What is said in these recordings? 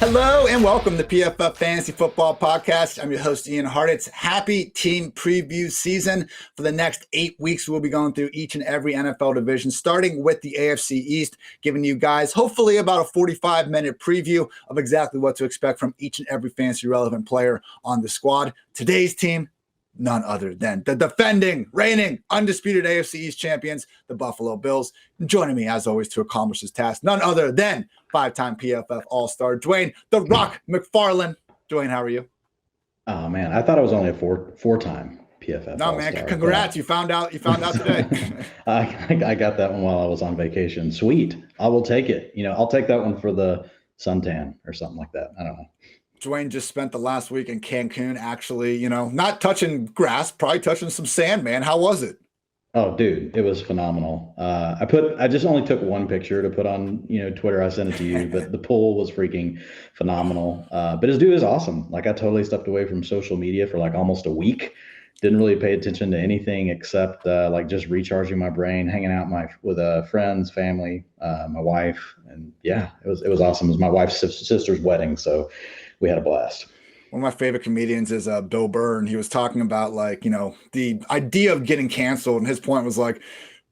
Hello and welcome to PFF Fantasy Football Podcast. I'm your host, Ian Hartitz. Happy team preview season. For the next 8 weeks, we'll be going through each and every NFL division, starting with the AFC East, giving you guys hopefully about a 45-minute preview of exactly what to expect from each and every fantasy relevant player on the squad. Today's team, none other than the defending, reigning, undisputed AFC East champions, the Buffalo Bills. And joining me, as always, to accomplish this task, none other than five-time PFF All-Star Dwain "The Rock" McFarland. Dwain, how are you? Oh man, I thought I was only a four-time PFF. No, All-Star. man, congrats! You found out today. I got that one while I was on vacation. Sweet, I will take it. I'll take that one for the suntan or something like that. I don't know. Dwain just spent the last week in Cancun, actually, not touching grass, probably touching some sand, man. How was it? Oh, dude, it was phenomenal. I just only took one picture to put on, Twitter. I sent it to you, but the pool was freaking phenomenal. But this dude is awesome. Like, I totally stepped away from social media for like almost a week. Didn't really pay attention to anything except like just recharging my brain, hanging out with friends, family, my wife, and yeah, it was awesome. It was my wife's sister's wedding, so we had a blast. One of my favorite comedians is Bill Burr, and he was talking about the idea of getting canceled, and his point was like,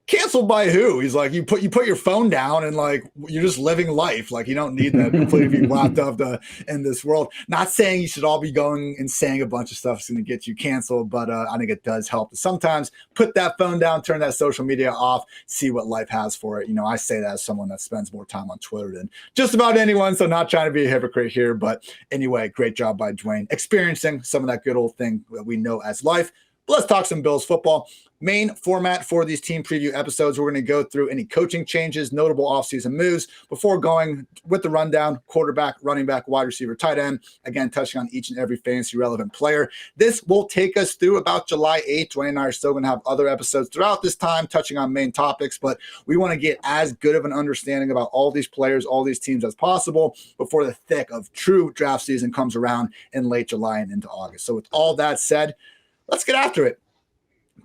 canceled by who? He's like, you put your phone down and like you're just living life. Like, you don't need that completely locked up in this world. Not saying you should all be going and saying a bunch of stuff that's going to get you canceled, but I think it does help to sometimes put that phone down, turn that social media off, see what life has for it. I say that as someone that spends more time on Twitter than just about anyone, so not trying to be a hypocrite here. But anyway, great job by Dwain, experiencing some of that good old thing that we know as life. But let's talk some Bills football. Main format for these team preview episodes, we're going to go through any coaching changes, notable offseason moves, before going with the rundown: quarterback, running back, wide receiver, tight end. Again, touching on each and every fantasy relevant player. This will take us through about July 8th. Dwain and I are still going to have other episodes throughout this time touching on main topics, but we want to get as good of an understanding about all these players, all these teams as possible before the thick of true draft season comes around in late July and into August. So with all that said, let's get after it.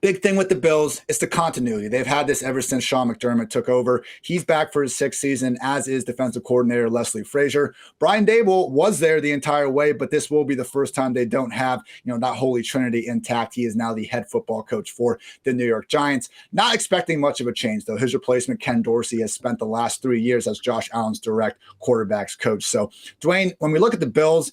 Big thing with the Bills is the continuity. They've had this ever since Sean McDermott took over. He's back for his 6th season, as is defensive coordinator Leslie Frazier. Brian Daboll was there the entire way, but this will be the first time they don't have, that holy trinity intact. He is now the head football coach for the New York Giants. Not expecting much of a change, though. His replacement, Ken Dorsey, has spent the last 3 years as Josh Allen's direct quarterbacks coach. So, Dwain, when we look at the Bills,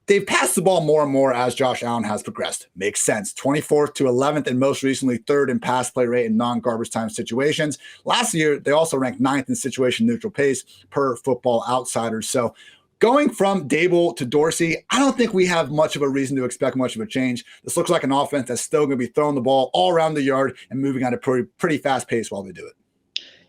they've passed the ball more and more as Josh Allen has progressed. Makes sense. 24th to 11th, and most recently 3rd in pass play rate in non-garbage time situations. Last year, they also ranked 9th in situation neutral pace per Football Outsiders. So going from Daboll to Dorsey, I don't think we have much of a reason to expect much of a change. This looks like an offense that's still going to be throwing the ball all around the yard and moving at a pretty fast pace while they do it.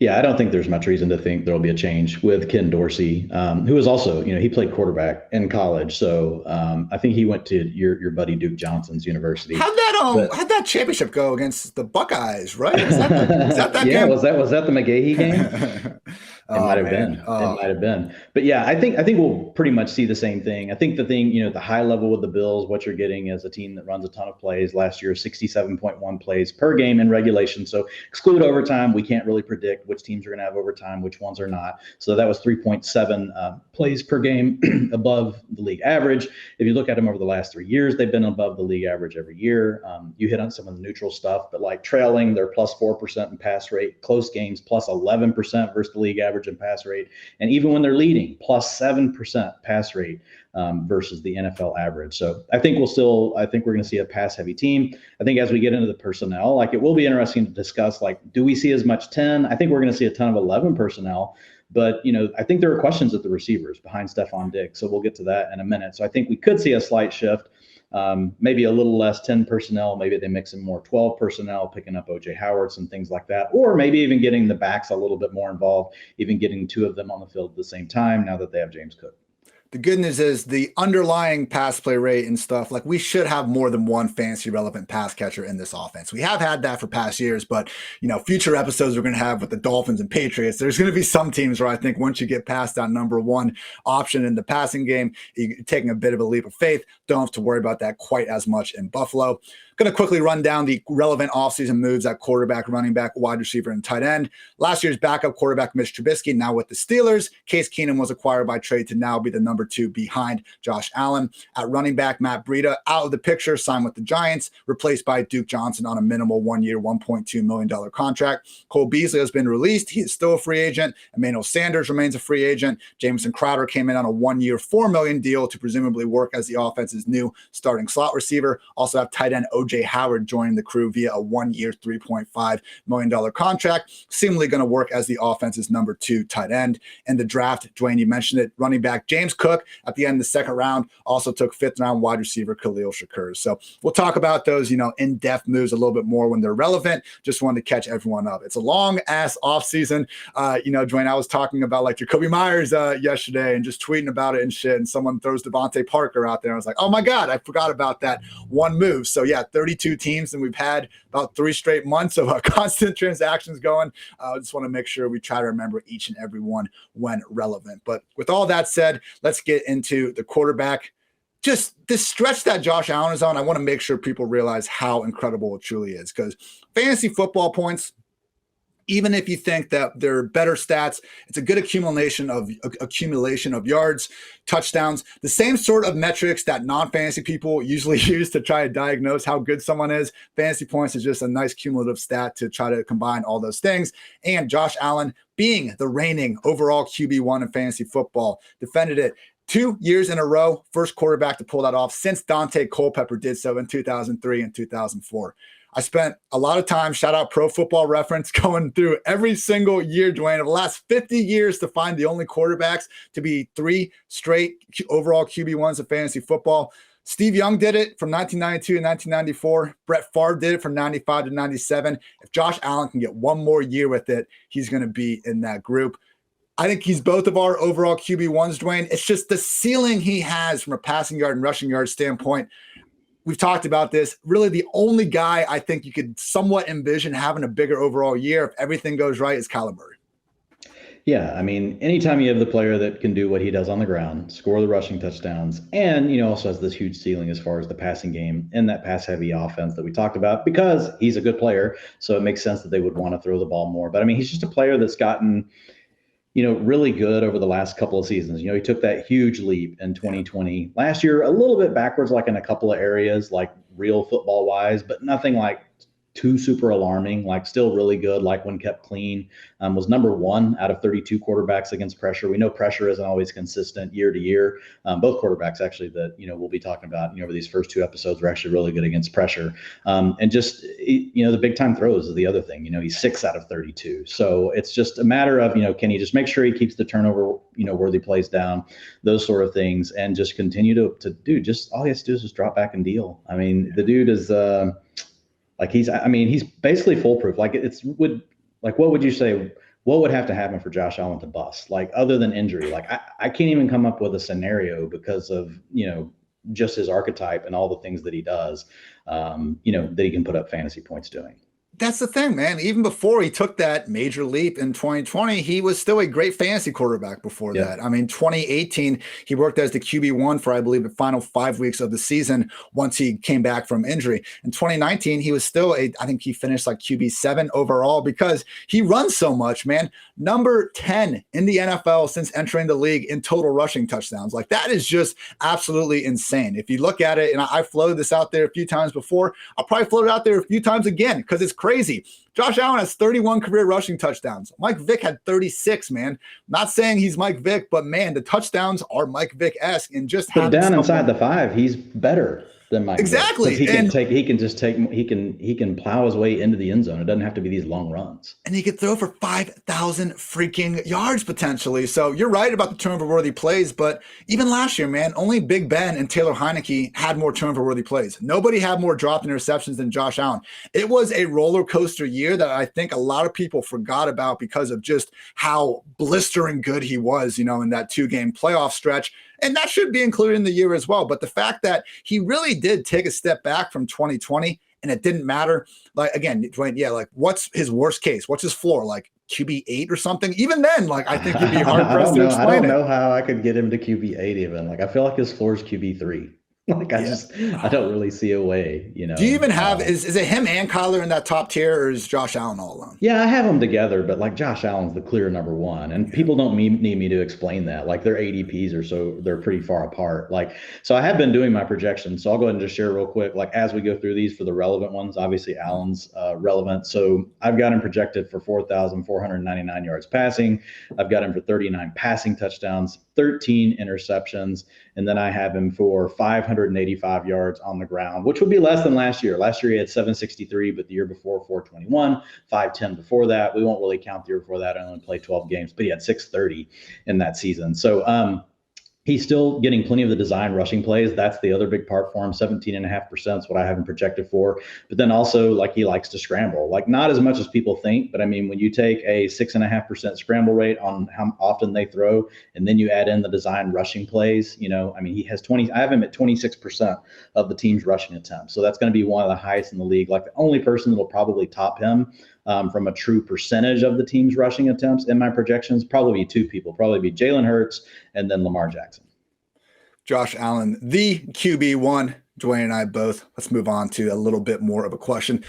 Yeah, I don't think there's much reason to think there'll be a change with Ken Dorsey, who is also, he played quarterback in college. So I think he went to your buddy Duke Johnson's university. How'd that championship go against the Buckeyes, right? Is that yeah, game? was that the McGahee game? It might have been. It might have been. But yeah, I think we'll pretty much see the same thing. I think the thing, the high level with the Bills, what you're getting is a team that runs a ton of plays. Last year, 67.1 plays per game in regulation. So exclude overtime. We can't really predict which teams are going to have overtime, which ones are not. So that was 3.7 plays per game above the league average. If you look at them over the last 3 years, they've been above the league average every year. You hit on some of the neutral stuff, but like trailing, they're plus 4% in pass rate, close games plus 11% versus the league average in pass rate. And even when they're leading, plus 7% pass rate versus the NFL average. So I think we're going to see a pass heavy team. I think as we get into the personnel, it will be interesting to discuss, do we see as much 10? I think we're going to see a ton of 11 personnel. But, I think there are questions at the receivers behind Stefan Diggs. So we'll get to that in a minute. So I think we could see a slight shift, maybe a little less 10 personnel. Maybe they mix in more 12 personnel, picking up O.J. Howards and things like that. Or maybe even getting the backs a little bit more involved, even getting 2 of them on the field at the same time now that they have James Cook. The good news is the underlying pass play rate and stuff, we should have more than one fantasy relevant pass catcher in this offense. We have had that for past years, but future episodes we're going to have with the Dolphins and Patriots, there's going to be some teams where I think once you get past that number one option in the passing game, you're taking a bit of a leap of faith. Don't have to worry about that quite as much in Buffalo. Going to quickly run down the relevant offseason moves at quarterback, running back, wide receiver, and tight end. Last year's backup quarterback, Mitch Trubisky, now with the Steelers. Case Keenum was acquired by trade to now be the number 2 behind Josh Allen. At running back, Matt Breida out of the picture, signed with the Giants, replaced by Duke Johnson on a minimal 1-year, $1.2 million contract. Cole Beasley has been released. He is still a free agent. Emmanuel Sanders remains a free agent. Jameson Crowder came in on a 1-year, $4 million deal to presumably work as the offense's new starting slot receiver. Also have tight end O.J. Howard joining the crew via a 1-year, $3.5 million contract, seemingly going to work as the offense's number 2 tight end. In the draft, Dwayne, you mentioned it, running back James Cook at the end of the second round also took 5th round wide receiver Khalil Shakir. So we'll talk about those, in-depth moves a little bit more when they're relevant. Just wanted to catch everyone up. It's a long ass offseason. Dwayne, I was talking about like Jacoby Myers yesterday and just tweeting about it and shit. And someone throws Devontae Parker out there. I was like, oh my God, I forgot about that one move. So yeah, 32 teams, and we've had about 3 straight months of constant transactions going. I just want to make sure we try to remember each and every one when relevant. But with all that said, let's get into the quarterback. Just this stretch that Josh Allen is on, I want to make sure people realize how incredible it truly is, because fantasy football points, even if you think that they're better stats, it's a good accumulation of yards, touchdowns, the same sort of metrics that non-fantasy people usually use to try to diagnose how good someone is. Fantasy points is just a nice cumulative stat to try to combine all those things. And Josh Allen, being the reigning overall QB1 in fantasy football, defended it 2 years in a row, first quarterback to pull that off since Dante Culpepper did so in 2003 and 2004. I spent a lot of time, shout out Pro Football Reference, going through every single year, Dwayne, of the last 50 years to find the only quarterbacks to be 3 straight overall QB1s of fantasy football. Steve Young did it from 1992 to 1994. Brett Favre did it from 95 to 97. If Josh Allen can get one more year with it, he's going to be in that group. I think he's both of our overall QB1s, Dwayne. It's just the ceiling he has from a passing yard and rushing yard standpoint. We've talked about this. Really, the only guy I think you could somewhat envision having a bigger overall year if everything goes right is Kyler Murray. Yeah, I mean, anytime you have the player that can do what he does on the ground, score the rushing touchdowns, and also has this huge ceiling as far as the passing game and that pass-heavy offense that we talked about, because he's a good player, so it makes sense that they would want to throw the ball more. But I mean, he's just a player that's gotten really good over the last couple of seasons. He took that huge leap in 2020. Last year, a little bit backwards, like in a couple of areas, like real football wise, but nothing like too super alarming, like still really good, like when kept clean. Was number 1 out of 32 quarterbacks against pressure. We know pressure isn't always consistent year to year. Both quarterbacks actually that, we'll be talking about, over these first 2 episodes were actually really good against pressure. And just, the big time throws is the other thing. He's 6 out of 32. So it's just a matter of, can he just make sure he keeps the turnover, worthy plays down, those sort of things, and just continue to do, just all he has to do is just drop back and deal. I mean, the dude is, he's basically foolproof. Like what would you say, what would have to happen for Josh Allen to bust? Like other than injury, like I can't even come up with a scenario because of, just his archetype and all the things that he does, that he can put up fantasy points doing. That's the thing, man. Even before he took that major leap in 2020, he was still a great fantasy quarterback before that. I mean, 2018, he worked as the QB1 for, I believe, the final 5 weeks of the season once he came back from injury. In 2019, he was still I think he finished like QB7 overall because he runs so much, man. Number 10 in the NFL since entering the league in total rushing touchdowns. Like that is just absolutely insane. If you look at it, and I floated this out there a few times before, I'll probably float it out there a few times again because it's crazy. Josh Allen has 31 career rushing touchdowns. Mike Vick had 36, man. Not saying he's Mike Vick, but man, the touchdowns are Mike Vick-esque, and just put down inside the 5, he's better than Mike. Exactly. Vick. He can plow his way into the end zone. It doesn't have to be these long runs. And he could throw for 5,000 freaking yards potentially. So you're right about the turnover-worthy plays, but even last year, man, only Big Ben and Taylor Heineke had more turnover-worthy plays. Nobody had more dropped interceptions than Josh Allen. It was a roller coaster year that I think a lot of people forgot about because of just how blistering good he was, in that 2-game playoff stretch. And that should be included in the year as well. But the fact that he really did take a step back from 2020 and it didn't matter. Like, again, Dwayne, like what's his worst case? What's his floor? Like QB8 or something? Even then, like I think you'd be hard pressed to explain it. I don't know how I could get him to QB8 even. Like I feel like his floor is QB3. Like I don't really see a way, you know. Do you even have, is it him and Kyler in that top tier, or is Josh Allen all alone? Yeah, I have them together, but like Josh Allen's the clear number one, and people don't need me to explain that. Like their ADPs they're pretty far apart. Like, so I have been doing my projections. So I'll go ahead and just share real quick, like as we go through these for the relevant ones, obviously Allen's relevant. So I've got him projected for 4,499 yards passing. I've got him for 39 passing touchdowns, 13 interceptions. And then I have him for 585 yards on the ground, which would be less than last year. Last year he had 763, but the year before 421, 510 before that. We won't really count the year before that. I only played 12 games, but he had 630 in that season. So he's still getting plenty of the design rushing plays. That's the other big part for him. 17.5% is what I have him projected for. But then also, like, he likes to scramble. Like, not as much as people think, but I mean, when you take a 6.5% scramble rate on how often they throw, and then you add in the design rushing plays, you know, I mean, he has I have him at 26% of the team's rushing attempts. So that's going to be one of the highest in the league. Like, the only person that will probably top him from a true percentage of the team's rushing attempts in my projections, probably be two people, probably be Jalen Hurts and then Lamar Jackson. Josh Allen, the QB1, Dwayne and I both. Let's move on to a little bit more of a question.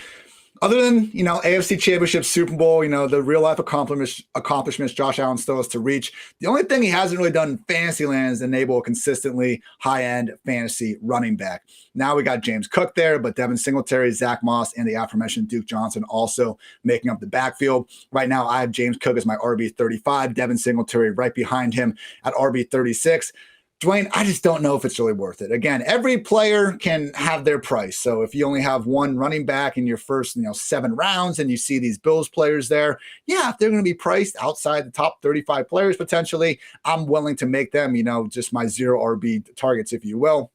Other than, you know, AFC Championship, Super Bowl, you know, the real life accomplishments Josh Allen still has to reach. The only thing he hasn't really done in fantasy land is enable a consistently high-end fantasy running back. Now we got James Cook there, but Devin Singletary, Zach Moss, and the aforementioned Duke Johnson also making up the backfield. Right now, I have James Cook as my RB35, Devin Singletary right behind him at RB36. Dwayne, I just don't know if it's really worth it. Again, every player can have their price. So if you only have one running back in your first, 7 rounds and you see these Bills players there, yeah, if they're going to be priced outside the top 35 players potentially, I'm willing to make them, just my 0 RB targets, if you will.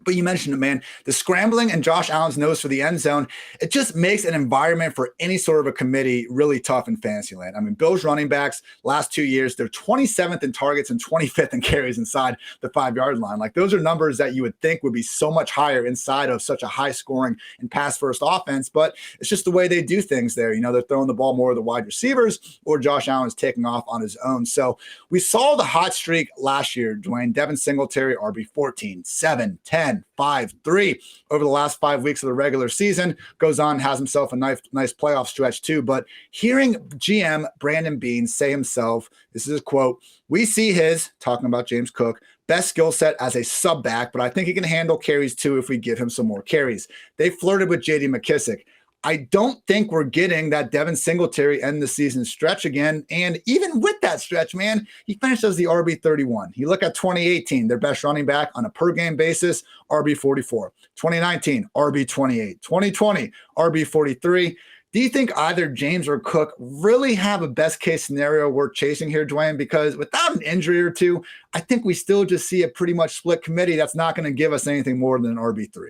But you mentioned it, man, the scrambling and Josh Allen's nose for the end zone, it just makes an environment for any sort of a committee really tough in fantasy land. I mean, Bills running backs last 2 years, they're 27th in targets and 25th in carries inside the 5-yard line. Like, those are numbers that you would think would be so much higher inside of such a high scoring and pass first offense, but it's just the way they do things there. They're throwing the ball more to the wide receivers, or Josh Allen is taking off on his own. So we saw the hot streak last year, Dwayne. Devin Singletary, RB14, 7, 10, 5, 3 over the last 5 weeks of the regular season. Goes on, has himself a nice playoff stretch too. But hearing GM Brandon Beane say himself, this is a quote, "We see his," talking about James Cook, "best skill set as a sub back, but I think he can handle carries too if we give him some more carries." They flirted with JD McKissic. I don't think we're getting that Devin Singletary end the season stretch again. And even with that stretch, man, he finished as the RB31. You look at 2018, their best running back on a per game basis, RB44. 2019, RB28. 2020, RB43. Do you think either James or Cook really have a best case scenario worth chasing here, Dwayne? Because without an injury or two, I think we still just see a pretty much split committee that's not going to give us anything more than an RB3.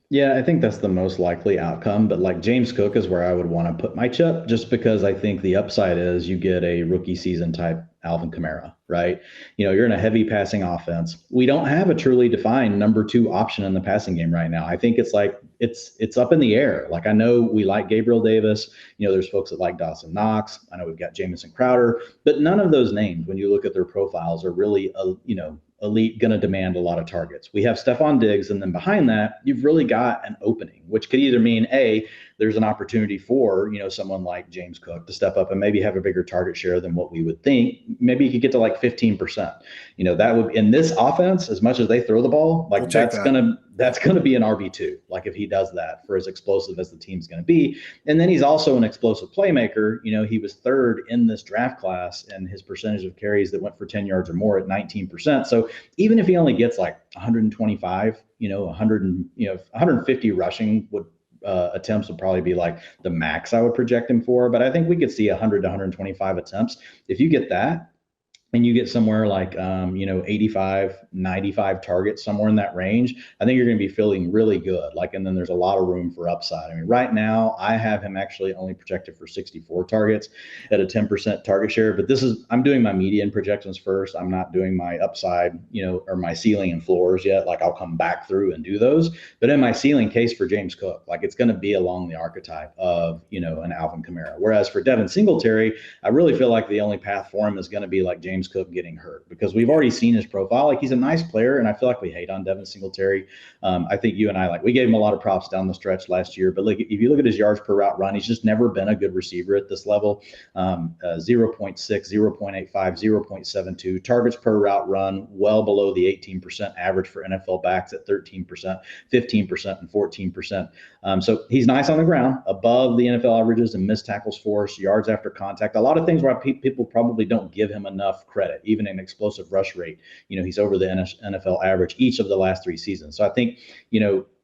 Yeah, I think that's the most likely outcome. But like James Cook is where I would want to put my chip, just because I think the upside is you get a rookie season type Alvin Kamara, right? You're in a heavy passing offense. We don't have a truly defined number 2 option in the passing game right now. I think it's like it's up in the air. Like, I know we like Gabriel Davis. There's folks that like Dawson Knox. I know we've got Jameson Crowder, but none of those names, when you look at their profiles, are really elite, going to demand a lot of targets. We have Stefan Diggs, and then behind that, you've really got an opening, which could either mean there's an opportunity for someone like James Cook to step up and maybe have a bigger target share than what we would think. Maybe he could get to like 15%. That would, in this offense, as much as they throw the ball, like that's gonna be an RB2. Like, if he does that, for as explosive as the team's gonna be. And then he's also an explosive playmaker. He was 3rd in this draft class, and his percentage of carries that went for 10 yards or more at 19%. So even if he only gets like 125, 150 rushing attempts would probably be like the max I would project him for. But I think we could see 100 to 125 attempts. If you get that, and you get somewhere like, 85, 95 targets, somewhere in that range, I think you're going to be feeling really good. And then there's a lot of room for upside. I mean, right now I have him actually only projected for 64 targets at a 10% target share, but I'm doing my median projections first. I'm not doing my upside, or my ceiling and floors yet. Like, I'll come back through and do those, but in my ceiling case for James Cook, like, it's going to be along the archetype of, an Alvin Kamara. Whereas for Devin Singletary, I really feel like the only path for him is going to be like James James Cook getting hurt, because we've already seen his profile. Like, he's a nice player, and I feel like we hate on Devin Singletary. I think you and I, we gave him a lot of props down the stretch last year, but if you look at his yards per route run, he's just never been a good receiver at this level. 0.6, 0.85, 0.72 targets per route run, well below the 18% average for NFL backs at 13%, 15%, and 14%. So he's nice on the ground, above the NFL averages in missed tackles force, yards after contact, a lot of things where people probably don't give him enough credit, even in explosive rush rate. He's over the NFL average each of the last 3 seasons. So I think,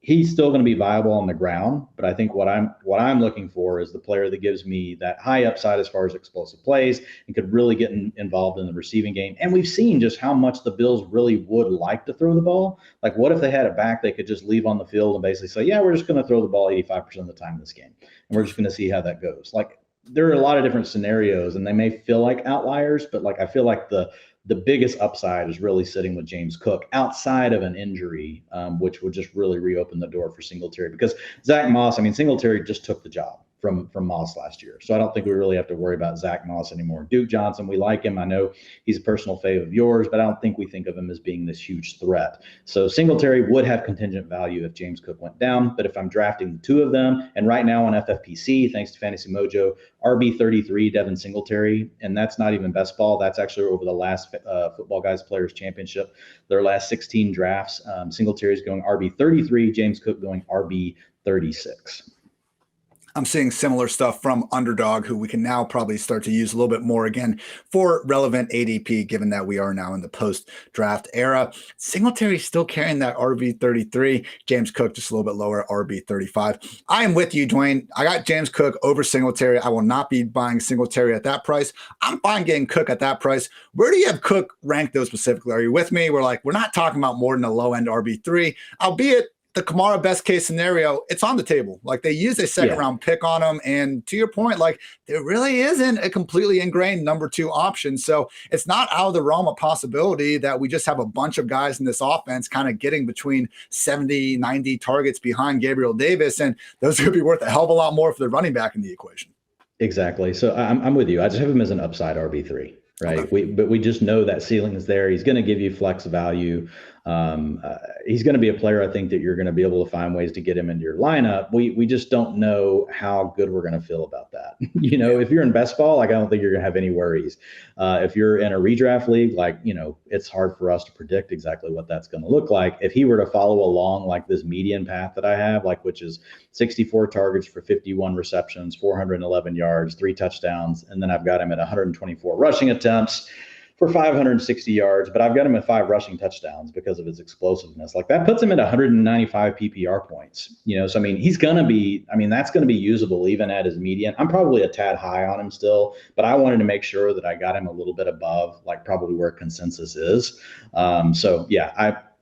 he's still going to be viable on the ground, but I think what I'm looking for is the player that gives me that high upside as far as explosive plays and could really get involved in the receiving game. And we've seen just how much the Bills really would like to throw the ball. Like, what if they had a back they could just leave on the field and basically say, yeah, we're just going to throw the ball 85% of the time in this game, and we're just going to see how that goes. Like, there are a lot of different scenarios, and they may feel like outliers, but I feel like the biggest upside is really sitting with James Cook outside of an injury, which would just really reopen the door for Singletary, because Zach Moss, Singletary just took the job from Moss last year. So I don't think we really have to worry about Zach Moss anymore. Duke Johnson, we like him. I know he's a personal fave of yours, but I don't think we think of him as being this huge threat. So Singletary would have contingent value if James Cook went down, but if I'm drafting the 2 of them, and right now on FFPC, thanks to Fantasy Mojo, RB33, Devin Singletary, and that's not even best ball. That's actually over the last Football Guys Players Championship, their last 16 drafts. Singletary is going RB33, James Cook going RB36. I'm seeing similar stuff from Underdog, who we can now probably start to use a little bit more again for relevant ADP, given that we are now in the post-draft era. Singletary still carrying that RB33. James Cook just a little bit lower, RB35. I am with you, Dwayne. I got James Cook over Singletary. I will not be buying Singletary at that price. I'm fine getting Cook at that price. Where do you have Cook ranked, though, specifically? Are you with me? We're not talking about more than a low-end RB3, albeit the Kamara best case scenario, it's on the table. They used a second round pick on him. And to your point, there really isn't a completely ingrained number 2 option. So it's not out of the realm of possibility that we just have a bunch of guys in this offense kind of getting between 70, 90 targets behind Gabriel Davis. And those could be worth a hell of a lot more for the running back in the equation. Exactly. So I'm with you. I just have him as an upside RB3. Right. Okay. But we just know that ceiling is there. He's going to give you flex value. He's going to be a player, I think, that you're going to be able to find ways to get him into your lineup. We just don't know how good we're going to feel about that. If you're in best ball, I don't think you're going to have any worries. If you're in a redraft league, it's hard for us to predict exactly what that's going to look like. If he were to follow along this median path that I have, which is 64 targets for 51 receptions, 411 yards, 3 touchdowns, and then I've got him at 124 rushing attempts for 560 yards, but I've got him at 5 rushing touchdowns because of his explosiveness. That puts him at 195 PPR points. So he's going to be, that's going to be usable even at his median. I'm probably a tad high on him still, but I wanted to make sure that I got him a little bit above, probably where consensus is.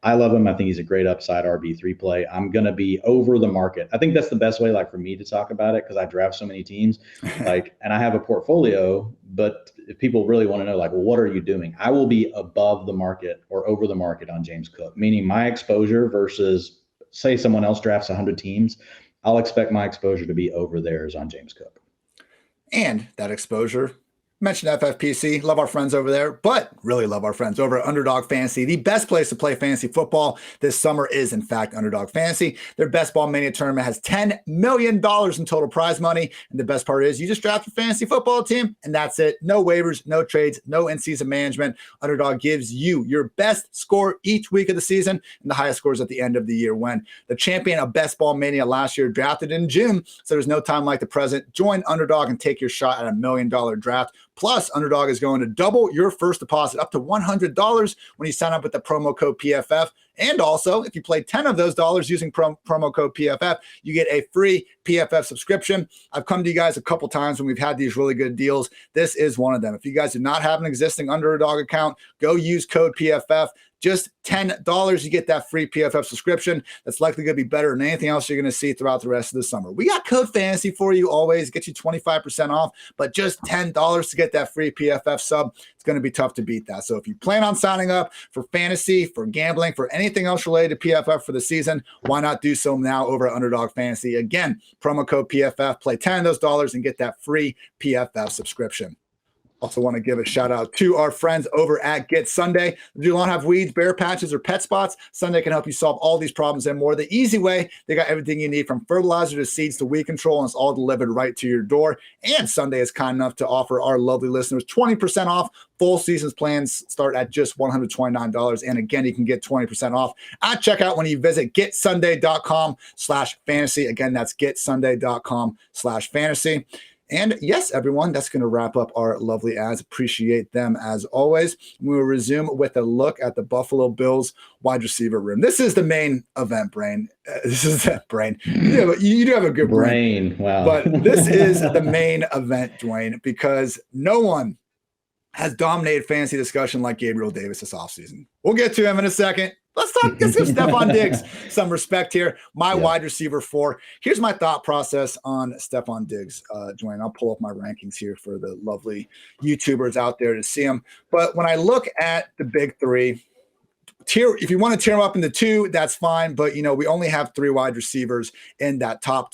I love him. I think he's a great upside RB3 play. I'm going to be over the market. I think that's the best way, for me to talk about it, because I draft so many teams, and I have a portfolio. But if people really want to know, well, what are you doing? I will be above the market or over the market on James Cook, meaning my exposure versus, say, someone else drafts 100 teams. I'll expect my exposure to be over theirs on James Cook. And that exposure, mentioned FFPC, love our friends over there, but really love our friends over at Underdog Fantasy. The best place to play fantasy football this summer is, in fact, Underdog Fantasy. Their Best Ball Mania tournament has $10 million in total prize money. And the best part is you just draft your fantasy football team, and that's it. No waivers, no trades, no in-season management. Underdog gives you your best score each week of the season and the highest scores at the end of the year. When the champion of Best Ball Mania last year drafted in June, so there's no time like the present. Join Underdog and take your shot at $1 million draft. Plus, Underdog is going to double your first deposit up to $100 when you sign up with the promo code PFF. And also, if you play 10 of those dollars using promo code PFF, you get a free PFF subscription. I've come to you guys a couple times when we've had these really good deals. This is one of them. If you guys do not have an existing Underdog account, go use code PFF. Just $10, you get that free PFF subscription. That's likely going to be better than anything else you're going to see throughout the rest of the summer. We got code fantasy for you always, get you 25% off, but just $10 to get that free PFF sub. It's going to be tough to beat that. So if you plan on signing up for fantasy, for gambling, for anything else related to PFF for the season, why not do so now over at Underdog Fantasy? Again, promo code PFF, play 10 of those dollars and get that free PFF subscription. Also want to give a shout out to our friends over at Get Sunday. If you don't have weeds, bare patches, or pet spots, Sunday can help you solve all these problems and more the easy way. They got everything you need from fertilizer to seeds to weed control, and it's all delivered right to your door. And Sunday is kind enough to offer our lovely listeners 20% off. Full seasons plans start at just $129. And again, you can get 20% off at checkout when you visit getsunday.com/fantasy. Again, that's getsunday.com/fantasy. And yes, everyone, that's going to wrap up our lovely ads. Appreciate them as always. We will resume with a look at the Buffalo Bills wide receiver room. This is the main event, Brain. This is that Brain. You do have a good brain. Wow. But this is the main event, Dwayne, because no one has dominated fantasy discussion like Gabriel Davis this offseason. We'll get to him in a second. Let's give Stefan Diggs some respect here. Wide receiver 4. Here's my thought process on Stefan Diggs, Dwayne. I'll pull up my rankings here for the lovely YouTubers out there to see them. But when I look at the big 3, if you want to tear them up into 2, that's fine. But, we only have 3 wide receivers in that top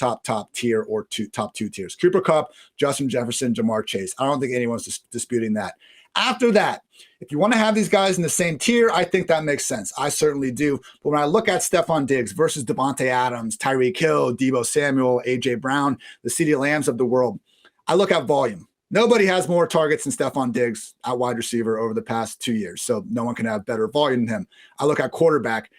tier or top 2 tiers. Cooper Kupp, Justin Jefferson, Jamar Chase. I don't think anyone's disputing that. After that, if you want to have these guys in the same tier, I think that makes sense. I certainly do. But when I look at Stefan Diggs versus Devontae Adams, Tyreek Hill, Deebo Samuel, A.J. Brown, the CeeDee Lambs of the world, I look at volume. Nobody has more targets than Stefan Diggs at wide receiver over the past 2 years, so no one can have better volume than him. I look at quarterback.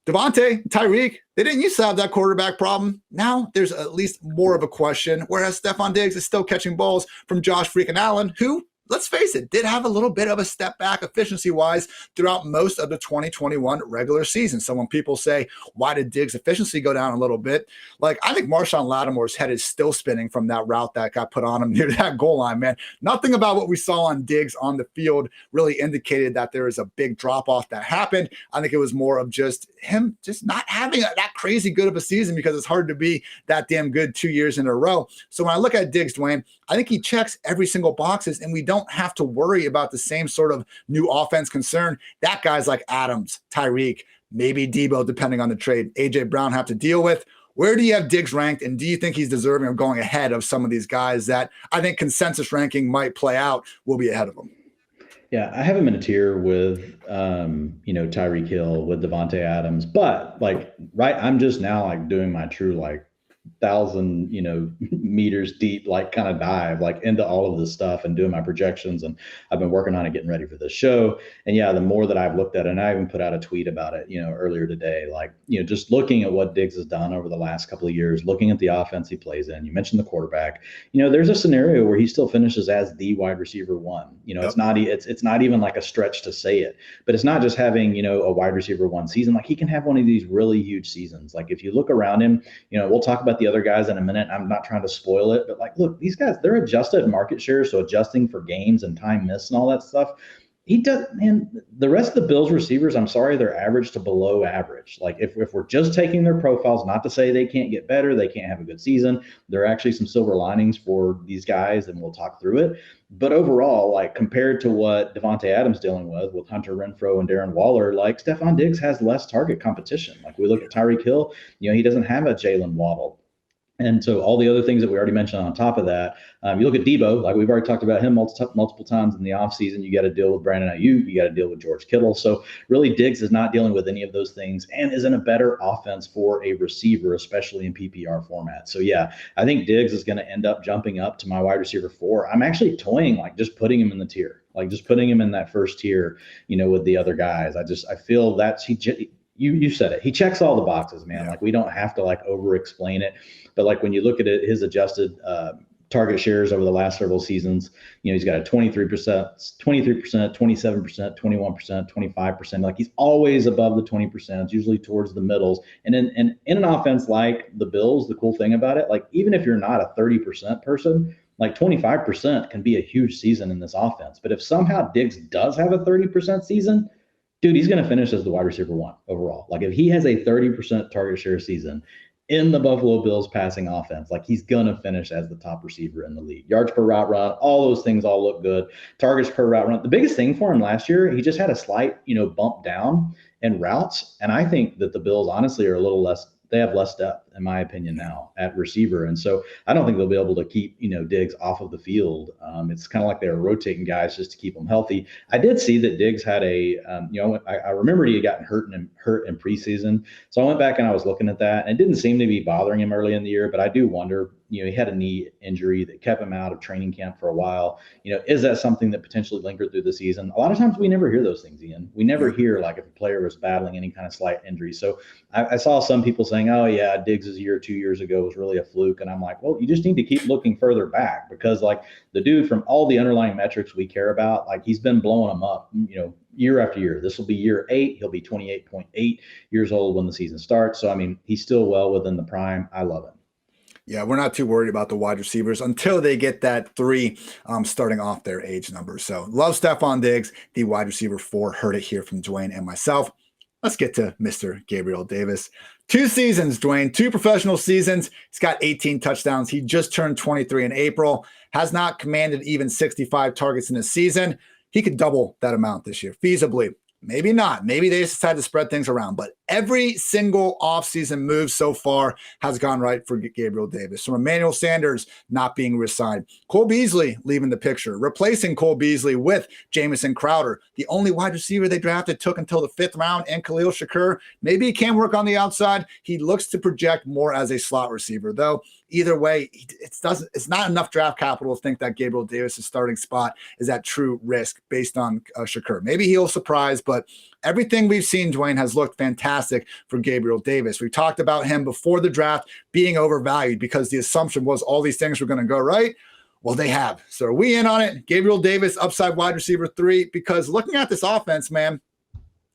Devontae, Tyreek, they didn't used to have that quarterback problem. Now there's at least more of a question, whereas Stefan Diggs is still catching balls from Josh freaking Allen, who, let's face it, did have a little bit of a step back efficiency-wise throughout most of the 2021 regular season. So when people say, why did Diggs' efficiency go down a little bit? I think Marshawn Lattimore's head is still spinning from that route that got put on him near that goal line, man. Nothing about what we saw on Diggs on the field really indicated that there is a big drop-off that happened. I think it was more of just him just not having that crazy good of a season because it's hard to be that damn good 2 years in a row. So when I look at Diggs, Dwayne, I think he checks every single boxes, and we don't have to worry about the same sort of new offense concern that guys like Adams, Tyreek, maybe Deebo, depending on the trade, A.J. Brown have to deal with. Where do you have Diggs ranked, and do you think he's deserving of going ahead of some of these guys that I think consensus ranking might play out will be ahead of him? Yeah, I have him in a tier with, Tyreek Hill, with Devontae Adams, but I'm just now doing my true 1,000 meters deep kind of dive into all of this stuff and doing my projections, and I've been working on it, getting ready for this show. And yeah, the more that I've looked at it, and I even put out a tweet about it earlier today, just looking at what Diggs has done over the last couple of years, looking at the offense he plays in. You mentioned the quarterback. There's a scenario where he still finishes as the wide receiver 1. Yep. It's not even a stretch to say it, but it's not just having a wide receiver 1 season. He can have one of these really huge seasons. If you look around him, we'll talk about the other guys in a minute. I'm not trying to spoil it, but look, these guys, they're adjusted market share, so adjusting for games and time missed and all that stuff. He does, man. The rest of the Bills receivers, I'm sorry, they're average to below average. If we're just taking their profiles, not to say they can't get better, they can't have a good season. There are actually some silver linings for these guys, and we'll talk through it. But overall, compared to what Devontae Adams dealing with Hunter Renfrow and Darren Waller, Stefan Diggs has less target competition. We look at Tyreek Hill, he doesn't have a Jalen Waddle. And so all the other things that we already mentioned on top of that, you look at Deebo, we've already talked about him multiple times in the offseason. You got to deal with Brandon Ayuk. You got to deal with George Kittle. So really Diggs is not dealing with any of those things and is in a better offense for a receiver, especially in PPR format. So yeah, I think Diggs is going to end up jumping up to my wide receiver 4. I'm actually toying just putting him in the tier, just putting him in that first tier, with the other guys. I feel that's you said it. He checks all the boxes, man. Yeah. We don't have to over explain it. But when you look at it, his adjusted target shares over the last several seasons, he's got a 23%, 27%, 21%, 25%. He's always above the 20%. It's usually towards the middles. And in an offense like the Bills, the cool thing about it, even if you're not a 30% person, 25% can be a huge season in this offense. But if somehow Diggs does have a 30% season, dude, he's going to finish as the wide receiver 1 overall. If he has a 30% target share season in the Buffalo Bills passing offense, he's going to finish as the top receiver in the league. Yards per route run, all those things all look good. Targets per route run. The biggest thing for him last year, he just had a slight, bump down in routes. And I think that the Bills honestly are a little less less depth, in my opinion, now at receiver. And so I don't think they'll be able to keep, Diggs off of the field. It's kind of like they were rotating guys just to keep them healthy. I did see that Diggs had I remembered he had gotten hurt in preseason. So I went back and I was looking at that, and it didn't seem to be bothering him early in the year, but I do wonder, he had a knee injury that kept him out of training camp for a while. Is that something that potentially lingered through the season? A lot of times we never hear those things, Ian. We never hear like if a player was battling any kind of slight injury. So I saw some people saying, oh yeah, Diggs' year 2 years ago was really a fluke. And I'm like, well, you just need to keep looking further back, because like the dude, from all the underlying metrics we care about, like he's been blowing them up, year after year. This will be year 8. He'll be 28.8 years old when the season starts. So, I mean, he's still well within the prime. I love it. Yeah, we're not too worried about the wide receivers until they get that 3 starting off their age number. So love Stefan Diggs, the wide receiver 4. Heard it here from Dwain and myself. Let's get to Mr. Gabriel Davis. 2 seasons, Dwain, 2 professional seasons. He's got 18 touchdowns. He just turned 23 in April, has not commanded even 65 targets in a season. He could double that amount this year, feasibly. Maybe not. Maybe they just decided to spread things around. But every single offseason move so far has gone right for Gabriel Davis. From Emmanuel Sanders not being re-signed, Cole Beasley leaving the picture, replacing Cole Beasley with Jameson Crowder, the only wide receiver they drafted took until the 5th round, and Khalil Shakur. Maybe he can work on the outside. He looks to project more as a slot receiver, though. Either way, it's not enough draft capital to think that Gabriel Davis' starting spot is at true risk based on Shakur. Maybe he'll surprise, but everything we've seen, Dwain, has looked fantastic for Gabriel Davis. We talked about him before the draft being overvalued because the assumption was all these things were going to go right. Well, they have. So are we in on it? Gabriel Davis, upside wide receiver 3, because looking at this offense, man,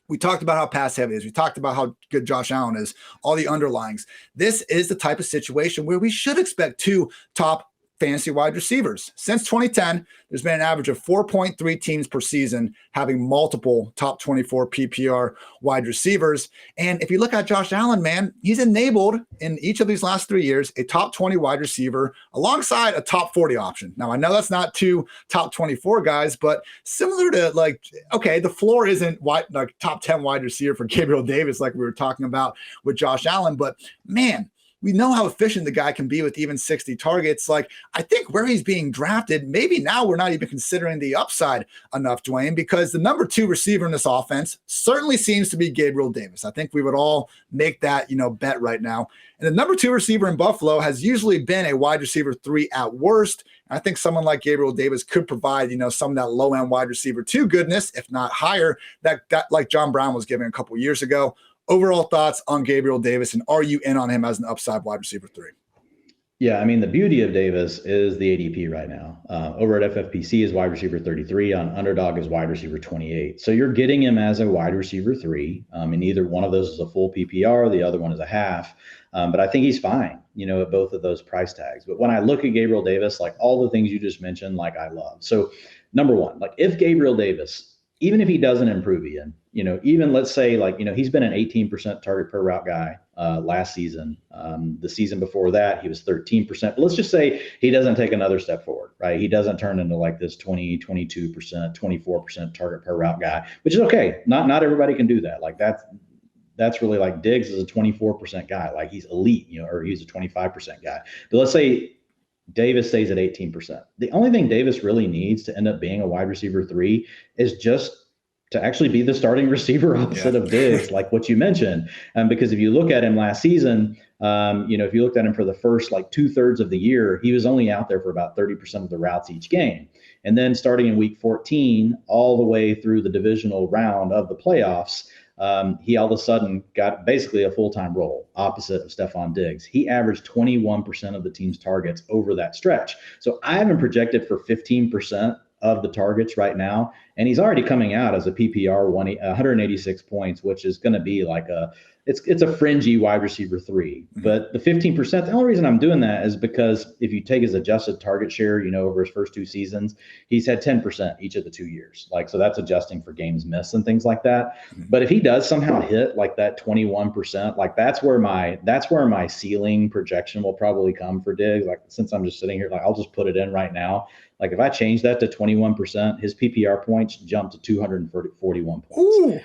we talked about how pass heavy it is. We talked about how good Josh Allen is, all the underlyings. This is the type of situation where we should expect 2 top fantasy wide receivers. Since 2010, there's been an average of 4.3 teams per season having multiple top 24 PPR wide receivers. And if you look at Josh Allen, man, he's enabled in each of these last 3 years a top 20 wide receiver alongside a top 40 option. Now, I know that's not 2 top 24 guys, but similar to the floor isn't like top 10 wide receiver for Gabriel Davis like we were talking about with Josh Allen, but man, we know how efficient the guy can be with even 60 targets. Like, I think where he's being drafted, maybe now we're not even considering the upside enough, Dwain, because the number 2 receiver in this offense certainly seems to be Gabriel Davis. I think we would all make that, bet right now. And the number 2 receiver in Buffalo has usually been a wide receiver 3 at worst. And I think someone like Gabriel Davis could provide, some of that low-end wide receiver 2 goodness, if not higher, that like John Brown was giving a couple years ago. Overall thoughts on Gabriel Davis, and are you in on him as an upside wide receiver 3? Yeah, I mean, the beauty of Davis is the ADP right now. Over at FFPC is wide receiver 33, on Underdog is wide receiver 28. So you're getting him as a wide receiver 3, and either one of those is a full PPR, the other one is a half. But I think he's fine, at both of those price tags. But when I look at Gabriel Davis, like all the things you just mentioned, like I love. So number one, like if Gabriel Davis, even if he doesn't improve, Ian, even let's say he's been an 18% target per route guy last season. The season before that, he was 13%. But let's just say he doesn't take another step forward, right? He doesn't turn into like this 20, 22%, 24% target per route guy, which is okay. Not everybody can do that. Like that's really like Diggs is a 24% guy. Like he's elite, or he's a 25% guy. But let's say Davis stays at 18%. The only thing Davis really needs to end up being a wide receiver 3 is just to actually be the starting receiver opposite of Diggs, like what you mentioned. Because if you look at him last season, if you looked at him for the first 2/3 of the year, he was only out there for about 30% of the routes each game. And then starting in week 14, all the way through the divisional round of the playoffs, he all of a sudden got basically a full-time role opposite of Stefan Diggs. He averaged 21% of the team's targets over that stretch. So I have him projected for 15% of the targets right now. And he's already coming out as a PPR 186 points, which is going to be like it's a fringy wide receiver 3. But the 15%, the only reason I'm doing that is because if you take his adjusted target share, over his first 2 seasons, he's had 10% each of the 2 years. So that's adjusting for games missed and things like that. But if he does somehow hit like that 21%, that's where my ceiling projection will probably come for Diggs. Since I'm just sitting here, I'll just put it in right now. If I change that to 21%, his PPR points jump to 241 points. Ooh.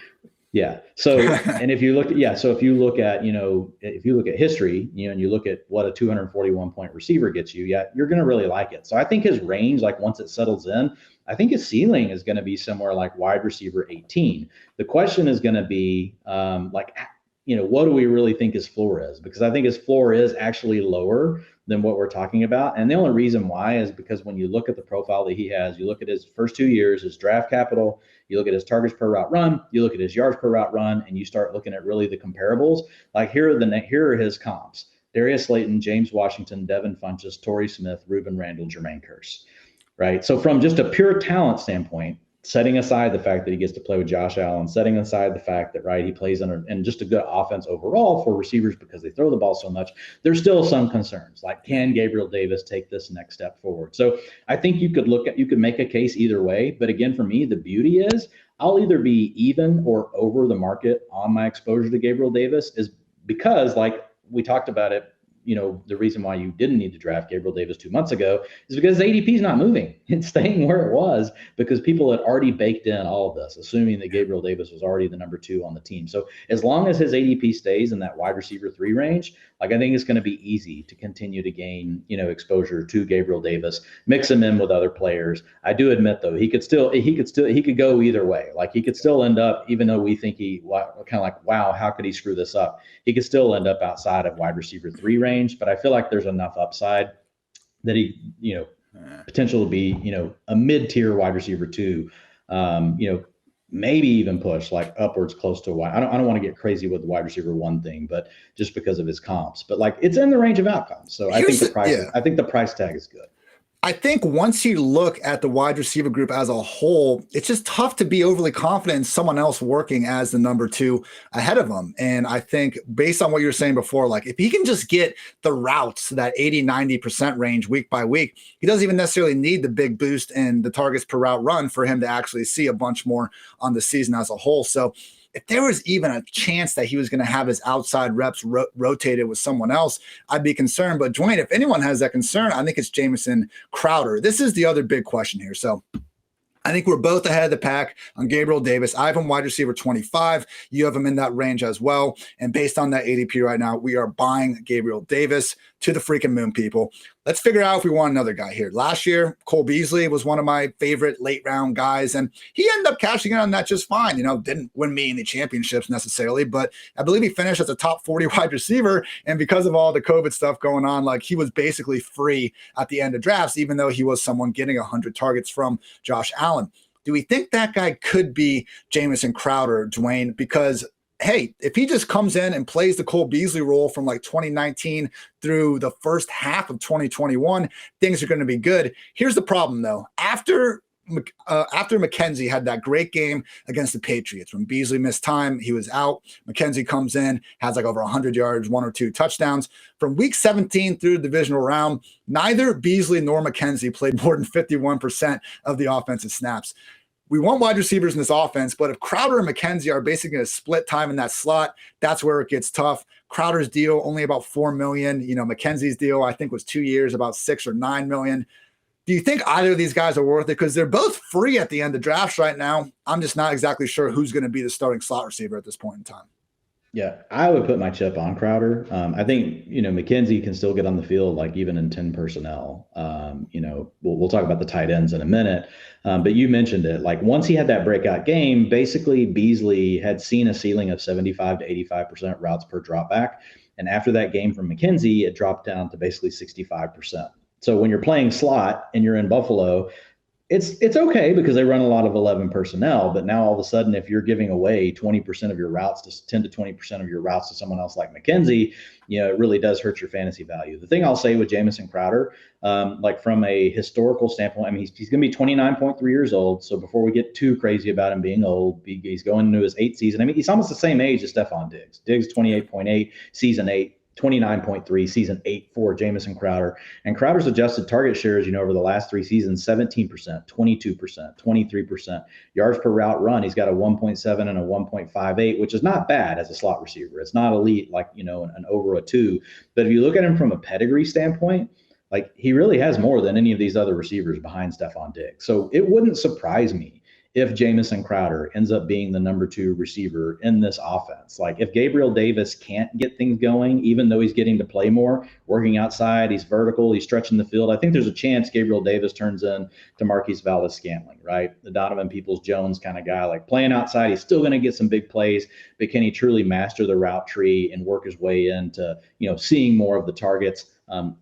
Yeah. So, and if you look at, so if you look at, if you look at history, and you look at what a 241 point receiver gets you, you're going to really like it. So I think his range, like once it settles in, I think his ceiling is going to be somewhere like wide receiver 18. The question is going to be what do we really think his floor is? Because I think his floor is actually lower than what we're talking about. And the only reason why is because when you look at the profile that he has, you look at his first 2 years, his draft capital, you look at his targets per route run, you look at his yards per route run, and you start looking at really the comparables. Like here are his comps: Darius Slayton, James Washington, Devin Funchess, Torrey Smith, Reuben Randall, Jermaine Kearse. Right. So from just a pure talent standpoint, setting aside the fact that he gets to play with Josh Allen, setting aside the fact that, he plays in just a good offense overall for receivers because they throw the ball so much, there's still some concerns. Like, can Gabriel Davis take this next step forward? So I think you could make a case either way. But again, for me, the beauty is I'll either be even or over the market on my exposure to Gabriel Davis is because, like we talked about it, the reason why you didn't need to draft Gabriel Davis 2 months ago is because ADP is not moving. It's staying where it was because people had already baked in all of this, assuming that Gabriel Davis was already the number 2 on the team. So as long as his ADP stays in that wide receiver 3 range, I think it's going to be easy to continue to gain, exposure to Gabriel Davis, mix him in with other players. I do admit though, he could go either way. Like he could still end up, even though we think wow, how could he screw this up? He could still end up outside of wide receiver 3 range, but I feel like there's enough upside that he, potential to be, a mid-tier wide receiver 2, maybe even push like upwards close to wide. I don't want to get crazy with the wide receiver 1 thing, but just because of his comps, but like it's in the range of outcomes. So I think the price tag is good. I think once you look at the wide receiver group as a whole, it's just tough to be overly confident in someone else working as the number 2 ahead of him. And I think based on what you were saying before, like if he can just get the routes to that 80-90% range week by week, he doesn't even necessarily need the big boost in the targets per route run for him to actually see a bunch more on the season as a whole. So if there was even a chance that he was going to have his outside reps rotated with someone else, I'd be concerned. But Dwain, if anyone has that concern, I think it's Jameson Crowder. This is the other big question here. So I think we're both ahead of the pack on Gabriel Davis. I have him wide receiver 25. You have him in that range as well. And based on that ADP right now, we are buying Gabriel Davis to the freaking moon, people. Let's figure out if we want another guy here. Last year, Cole Beasley was one of my favorite late round guys, and he ended up cashing in on that just fine. Didn't win me any championships necessarily, but I believe he finished as a top 40 wide receiver. And because of all the COVID stuff going on, like he was basically free at the end of drafts, even though he was someone getting 100 targets from Josh Allen. Do we think that guy could be Jameson Crowder, Dwain? Because hey, if he just comes in and plays the Cole Beasley role from like 2019 through the first half of 2021, things are going to be good. Here's the problem, though. After McKenzie had that great game against the Patriots, when Beasley missed time, he was out. McKenzie comes in, has like over 100 yards, 1 or 2 touchdowns. From week 17 through the divisional round, neither Beasley nor McKenzie played more than 51% of the offensive snaps. We want wide receivers in this offense, but if Crowder and McKenzie are basically going to split time in that slot, that's where it gets tough. Crowder's deal, only about $4 million. McKenzie's deal, I think, was 2 years, about $6 or $9 million. Do you think either of these guys are worth it? Because they're both free at the end of drafts right now. I'm just not exactly sure who's going to be the starting slot receiver at this point in time. Yeah, I would put my chip on Crowder. I think, McKenzie can still get on the field, like even in 10 personnel. We'll talk about the tight ends in a minute. But you mentioned it, like once he had that breakout game, basically Beasley had seen a ceiling of 75 to 85% routes per dropback. And after that game from McKenzie, it dropped down to basically 65%. So when you're playing slot and you're in Buffalo, it's okay because they run a lot of 11 personnel, but now all of a sudden, if you're giving away 20% of your routes to 10 to 20% of your routes to someone else like McKenzie, it really does hurt your fantasy value. The thing I'll say with Jameson Crowder, like from a historical standpoint, I mean, he's going to be 29.3 years old. So before we get too crazy about him being old, he's going into his 8th season. I mean, he's almost the same age as Stefan Diggs. Diggs 28.8, season 8. 29.3, season 8 for Jameson Crowder. And Crowder's adjusted target shares, over the last 3 seasons, 17%, 22%, 23%. Yards per route run, he's got a 1.7 and a 1.58, which is not bad as a slot receiver. It's not elite like, an over a 2. But if you look at him from a pedigree standpoint, like he really has more than any of these other receivers behind Stefan Diggs. So it wouldn't surprise me if Jameson Crowder ends up being the number 2 receiver in this offense. Like if Gabriel Davis can't get things going, even though he's getting to play more, working outside, he's vertical, he's stretching the field, I think there's a chance Gabriel Davis turns in to Marquise Valdes-Scantling, right? The Donovan Peoples-Jones kind of guy, like playing outside, he's still going to get some big plays, but can he truly master the route tree and work his way into, seeing more of the targets?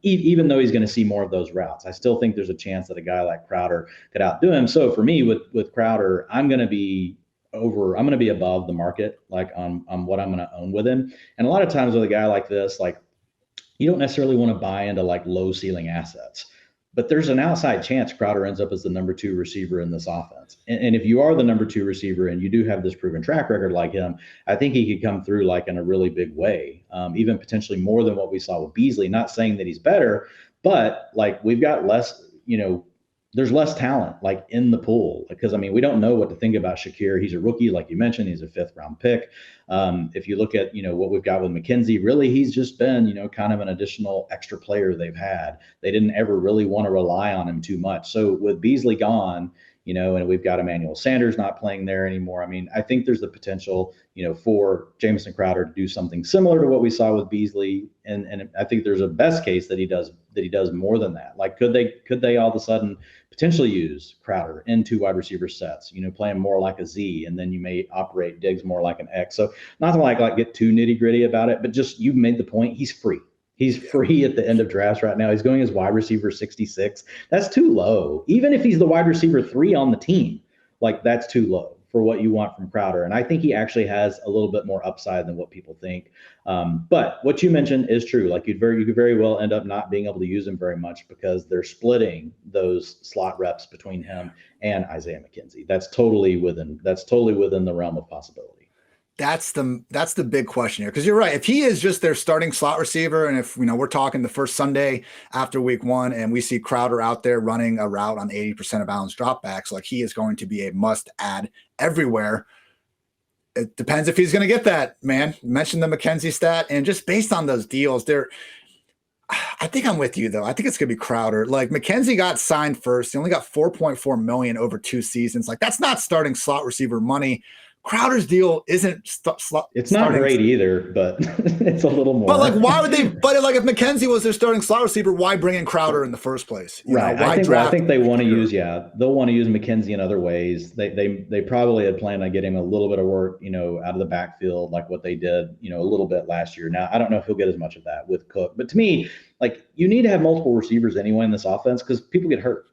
Even though he's going to see more of those routes, I still think there's a chance that a guy like Crowder could outdo him. So for me, with Crowder, I'm going to be above the market, like on what I'm going to own with him. And a lot of times with a guy like this, like you don't necessarily want to buy into like low ceiling assets, but there's an outside chance Crowder ends up as the number 2 receiver in this offense. And if you are the number 2 receiver and you do have this proven track record like him, I think he could come through like in a really big way, even potentially more than what we saw with Beasley. Not saying that he's better, but like we've got less, there's less talent like in the pool, because I mean, we don't know what to think about Shakir. He's a rookie, like you mentioned, he's a 5th round pick. If you look at, what we've got with McKenzie, really, he's just been, kind of an additional extra player they've had. They didn't ever really want to rely on him too much. So with Beasley gone, and we've got Emmanuel Sanders not playing there anymore. I mean, I think there's the potential, for Jameson Crowder to do something similar to what we saw with Beasley. And I think there's a best case that he does more than that. Like, could they all of a sudden potentially use Crowder in 2 wide receiver sets, play him more like a Z, and then you may operate Diggs more like an X. So not to like get too nitty gritty about it, but just, you've made the point. He's free. He's free at the end of drafts right now. He's going as wide receiver 66. That's too low. Even if he's the wide receiver 3 on the team, like that's too low for what you want from Crowder. And I think he actually has a little bit more upside than what people think. But what you mentioned is true. Like you could very well end up not being able to use him very much because they're splitting those slot reps between him and Isaiah McKenzie. That's totally within the realm of possibility. That's the big question here, because you're right. If he is just their starting slot receiver, and if we're talking the first Sunday after week 1, and we see Crowder out there running a route on 80% of balance dropbacks, like he is going to be a must add everywhere. It depends if he's going to get that, man. You mentioned the McKenzie stat, and just based on those deals, I think I'm with you though. I think it's going to be Crowder. Like McKenzie got signed first. He only got $4.4 million over 2 seasons. Like that's not starting slot receiver money. Crowder's deal isn't it's not great either, but it's a little more. But like, why would they? But like, if McKenzie was their starting slot receiver, why bring in Crowder in the first place? Right. I think they want to use. Yeah, they'll want to use McKenzie in other ways. They probably had planned on getting a little bit of work, out of the backfield, like what they did, a little bit last year. Now I don't know if he'll get as much of that with Cook, but to me, like you need to have multiple receivers anyway in this offense because people get hurt.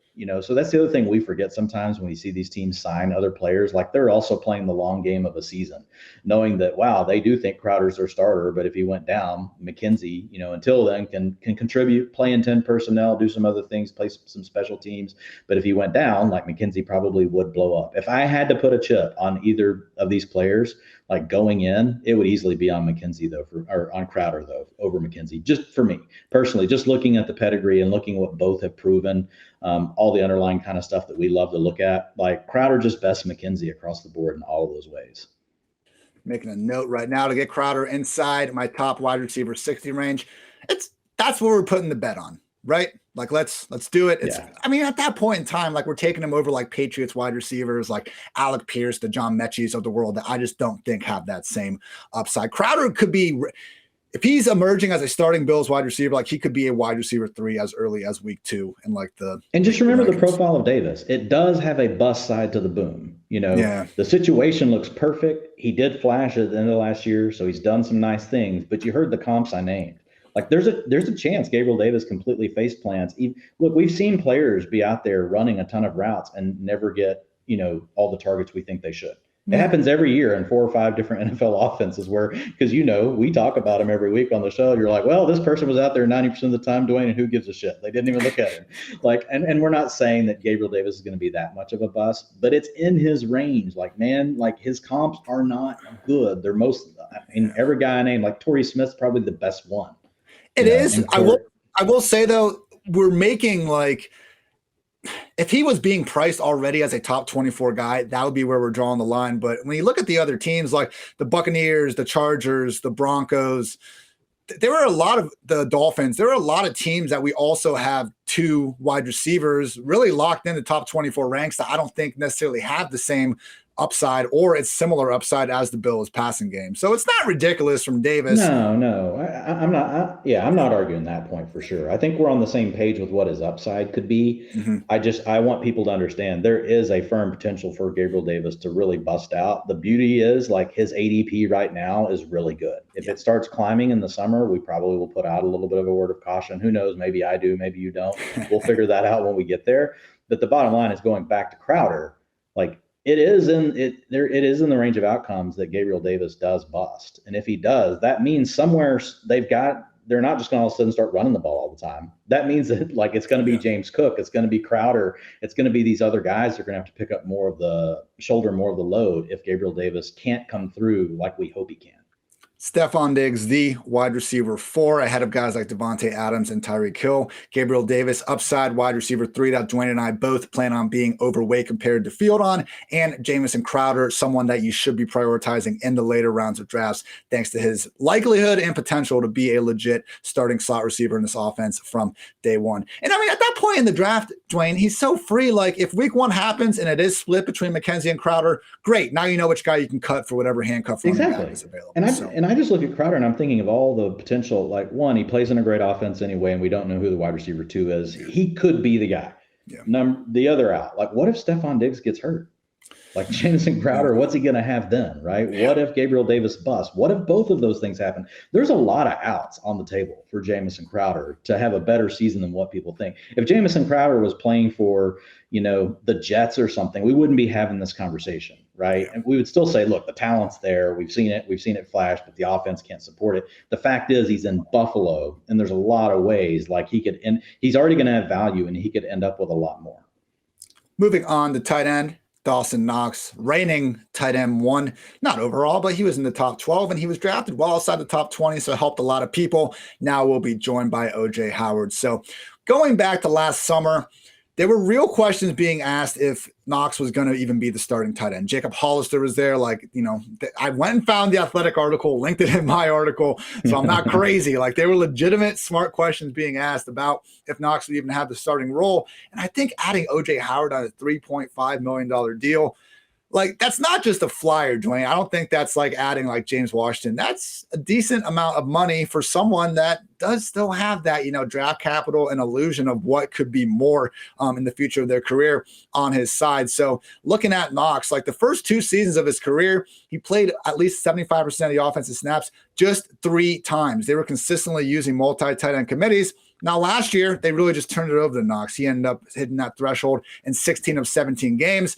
So that's the other thing we forget sometimes when we see these teams sign other players, like they're also playing the long game of a season, knowing that, wow, they do think Crowder's their starter, but if he went down, McKenzie, until then can contribute, play in 10 personnel, do some other things, play some special teams. But if he went down, like McKenzie probably would blow up. If I had to put a chip on either of these players, like going in, it would easily be on McKenzie though, or on Crowder though, over McKenzie. Just for me personally, just looking at the pedigree and looking what both have proven, all the underlying kind of stuff that we love to look at, like Crowder just bests McKenzie across the board in all of those ways. Making a note right now to get Crowder inside my top wide receiver 60 range. That's what we're putting the bet on, right? Like let's do it. I mean, at that point in time, like we're taking him over like Patriots wide receivers like Alec Pierce, the John Mechie's of the world that I just don't think have that same upside. Crowder could be, if he's emerging as a starting Bills wide receiver, like he could be a wide receiver 3 as early as week 2 and like and just remember the profile of Davis. It does have a bust side to the boom. The situation looks perfect. He did flash at the end of last year, so he's done some nice things, but you heard the comps I named. Like there's a chance Gabriel Davis completely face plants. Look, we've seen players be out there running a ton of routes and never get, all the targets we think they should. It happens every year in 4 or 5 different NFL offenses where, because we talk about them every week on the show. You're like, well, this person was out there 90% of the time, Dwayne, and who gives a shit? They didn't even look at him. Like, and we're not saying that Gabriel Davis is going to be that much of a bust, but it's in his range. Like, man, like his comps are not good. They're every guy I named, like Torrey Smith's probably the best one. It is. I will say though, we're making like, if he was being priced already as a top 24 guy, that would be where we're drawing the line. But when you look at the other teams like the Buccaneers, the Chargers, the Broncos, there were a lot of the Dolphins. There are a lot of teams that we also have two wide receivers really locked in the top 24 ranks that I don't think necessarily have the same upside or it's similar upside as the Bills passing game. So it's not ridiculous from Davis. No, I'm not. I'm not arguing that point for sure. I think we're on the same page with what his upside could be. I want people to understand there is a firm potential for Gabriel Davis to really bust out. The beauty is like his ADP right now is really good. If it starts climbing in the summer, we probably will put out a little bit of a word of caution. Who knows? Maybe I do, maybe you don't. We'll figure that out when we get there. But the bottom line is going back to Crowder, like, it is in the range of outcomes that Gabriel Davis does bust. And if he does, that means somewhere they're not just going to all of a sudden start running the ball all the time. That means that like it's going to be James Cook, it's going to be Crowder, it's going to be these other guys that are going to have to pick up more of the load if Gabriel Davis can't come through like we hope he can. Stefan Diggs, the wide receiver 4, ahead of guys like Devontae Adams and Tyreek Hill. Gabriel Davis, upside wide receiver 3 that Dwayne and I both plan on being overweight compared to field on. And Jameson Crowder, someone that you should be prioritizing in the later rounds of drafts, thanks to his likelihood and potential to be a legit starting slot receiver in this offense from day one. And I mean, at that point in the draft, Dwayne, he's so free. Like if week 1 happens and it is split between McKenzie and Crowder, great. Now you know which guy you can cut for whatever handcuff is available. And I just look at Crowder and I'm thinking of all the potential. Like one, he plays in a great offense anyway, and we don't know who the wide receiver 2 is. He could be the guy. The other out. Like, what if Stefan Diggs gets hurt? Like Jameson Crowder, what's he going to have then, right? What if Gabriel Davis busts? What if both of those things happen? There's a lot of outs on the table for Jameson Crowder to have a better season than what people think. If Jameson Crowder was playing for, the Jets or something, we wouldn't be having this conversation, right? And we would still say, look, the talent's there. We've seen it flash, but the offense can't support it. The fact is he's in Buffalo, and there's a lot of ways like he's already going to have value, and he could end up with a lot more. Moving on to tight end. Dawson Knox, reigning tight end 1, not overall, but he was in the top 12 and he was drafted well outside the top 20, so it helped a lot of people. Now we'll be joined by OJ Howard. So going back to last summer, there were real questions being asked if Knox was going to even be the starting tight end. Jacob Hollister was there. I went and found the Athletic article, linked it in my article, so I'm not crazy. Like, they were legitimate, smart questions being asked about if Knox would even have the starting role. And I think adding OJ Howard on a $3.5 million deal, like, that's not just a flyer, Dwayne. I don't think that's like adding like James Washington. That's a decent amount of money for someone that does still have that, draft capital and illusion of what could be more in the future of their career on his side. So looking at Knox, like the first 2 seasons of his career, he played at least 75% of the offensive snaps just 3 times. They were consistently using multi-tight end committees. Now, last year, they really just turned it over to Knox. He ended up hitting that threshold in 16 of 17 games.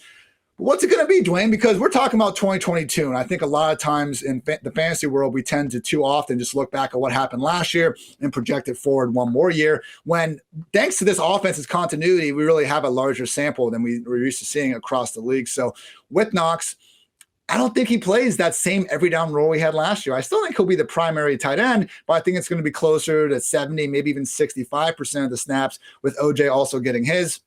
What's it going to be, Dwayne? Because we're talking about 2022, and I think a lot of times in the fantasy world, we tend to too often just look back at what happened last year and project it forward one more year, when thanks to this offense's continuity, we really have a larger sample than we were used to seeing across the league. So with Knox, I don't think he plays that same every down role he had last year. I still think he'll be the primary tight end, but I think it's going to be closer to 70, maybe even 65% of the snaps, with OJ also getting his.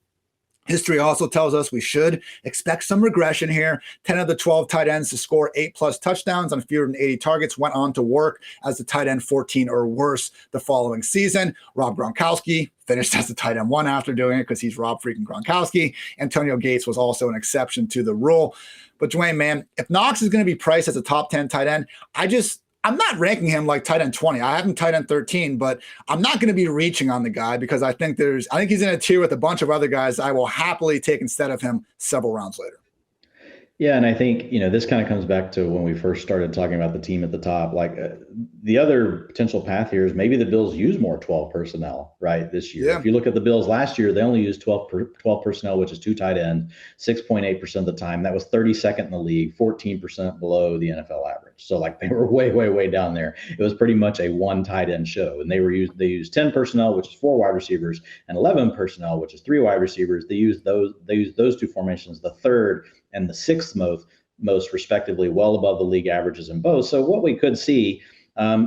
History also tells us we should expect some regression here. 10 of the 12 tight ends to score 8+ touchdowns on fewer than 80 targets went on to work as the tight end 14 or worse the following season. Rob Gronkowski finished as the tight end 1 after doing it because he's Rob freaking Gronkowski. Antonio Gates was also an exception to the rule. But Dwayne, man, if Knox is going to be priced as a top 10 tight end, I'm not ranking him like tight end 20. I have him tight end 13, but I'm not going to be reaching on the guy because I think he's in a tier with a bunch of other guys I will happily take instead of him several rounds later. Yeah, and I think, this kind of comes back to when we first started talking about the team at the top. Like the other potential path here is maybe the Bills use more 12 personnel, right, this year. Yeah. If you look at the Bills last year, they only used 12 personnel, which is 2 tight ends, 6.8% of the time. That was 32nd in the league, 14% below the NFL average. So like they were way, way, way down there. It was pretty much a 1 tight end show. And they used 10 personnel, which is 4 wide receivers, and 11 personnel, which is 3 wide receivers. They used those 2 formations, the third and the 6th most respectively, well above the league averages in both. So what we could see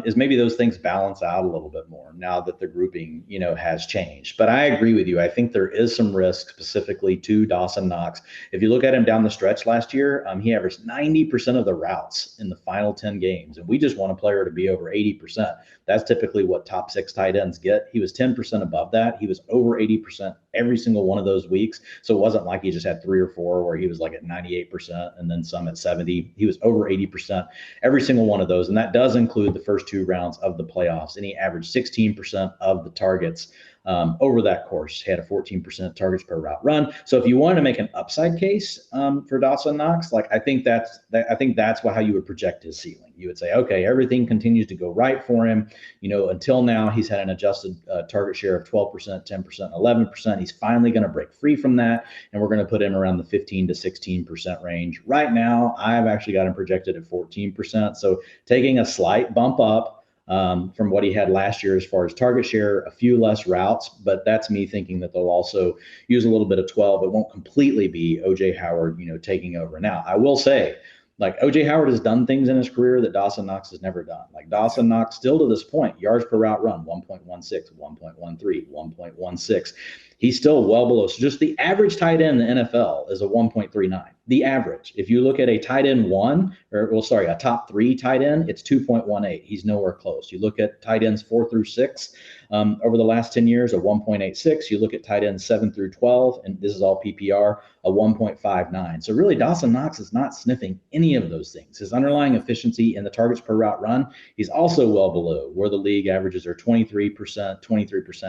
is maybe those things balance out a little bit more now that the grouping, has changed. But I agree with you. I think there is some risk specifically to Dawson Knox. If you look at him down the stretch last year, he averaged 90% of the routes in the final 10 games. And we just want a player to be over 80%. That's typically what top 6 tight ends get. He was 10% above that. He was over 80% every single one of those weeks. So it wasn't like he just had 3 or 4 where he was like at 98% and then some at 70. He was over 80% every single one of those. And that does include the first 2 rounds of the playoffs. And he averaged 16% of the targets over that course. He had a 14% targets per route run. So if you want to make an upside case for Dawson Knox, I think that's how you would project his ceiling. You would say, okay, everything continues to go right for him. Until now, he's had an adjusted target share of 12%, 10%, 11%. He's finally going to break free from that, and we're going to put him around the 15 to 16% range. Right now, I've actually got him projected at 14%. So taking a slight bump up from what he had last year as far as target share, a few less routes, but that's me thinking that they'll also use a little bit of 12. It won't completely be O.J. Howard, taking over. Now, I will say, O.J. Howard has done things in his career that Dawson Knox has never done. Dawson Knox, still to this point, yards per route run, 1.16, 1.13, 1.16. He's still well below. So just the average tight end in the NFL is a 1.39. The average. If you look at a tight end a top 3 tight end, it's 2.18. He's nowhere close. You look at tight ends 4 through 6 over the last 10 years, a 1.86. You look at tight ends 7 through 12, and this is all PPR, a 1.59. So really, Dawson Knox is not sniffing any of those things. His underlying efficiency in the targets per route run, he's also well below where the league averages are 23%,